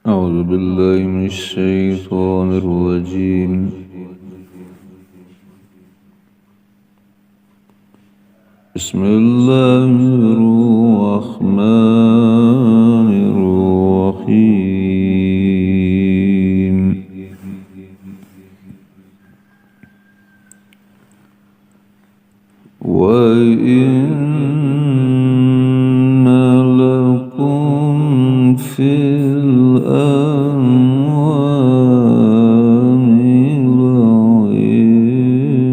أعوذ بالله من الشيطان الرجيم. بسم الله الرحمن الرحيم. وإن لكم في الأنعام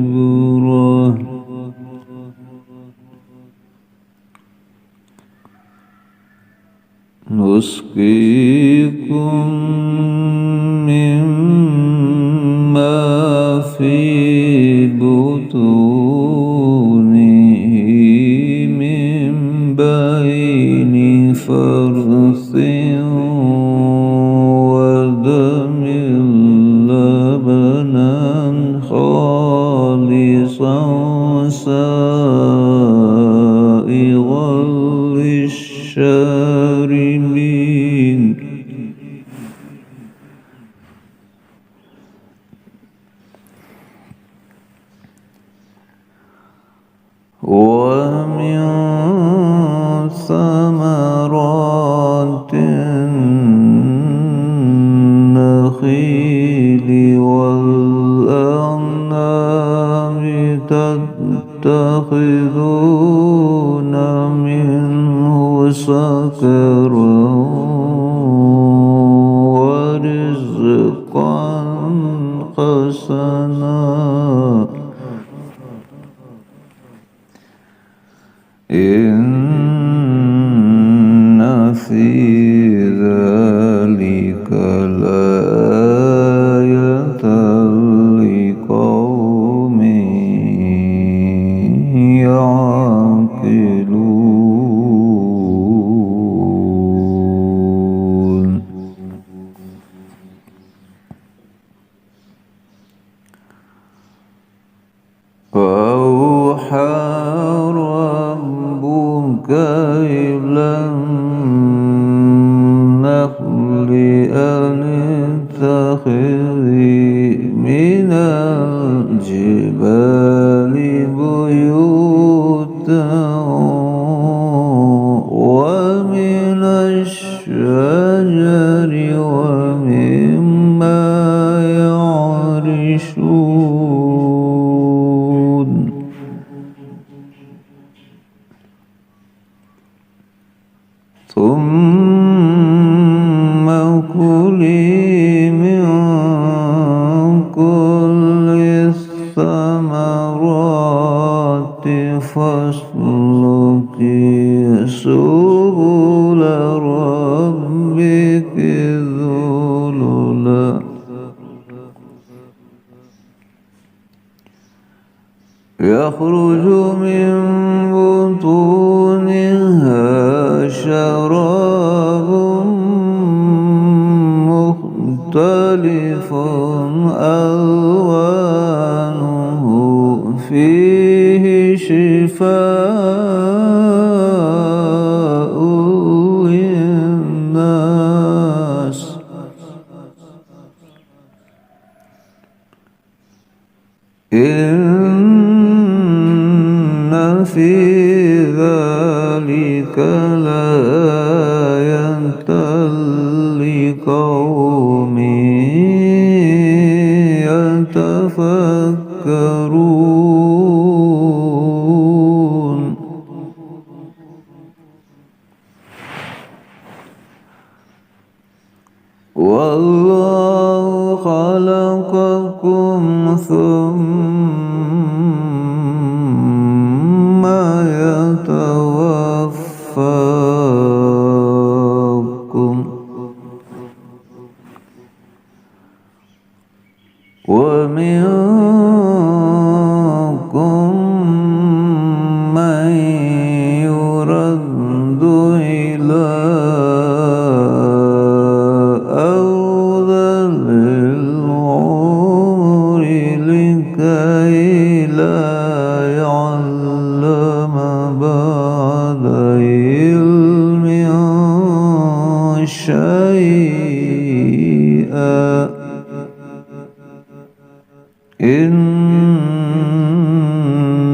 لعبرة نسقيكم مما في بطونه من بين فرث ودم لبنا خالصا سائغا للشاربين ومن ثمرات النخيل والأعناب تتخذون منه سكرا ورزقا حسنا إن في ذلك لآية لقوم يعقلون. فأوحى ربك إلى النحل أن اتخذي من الجبال بيوتا ومن الشجر ومما يعرشون ثم كلي من كل الثمرات فاسلكي سبل ربك ذللا يخرج من بطونها شراب مختلف ألوانه فيه شفاء للناس إن في ذلك لآية لقوم يتفكرون. والله خلقكم ثم يتوفاكم ومنكم من يرد إلى أرذل العمر لكي إن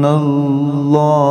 الله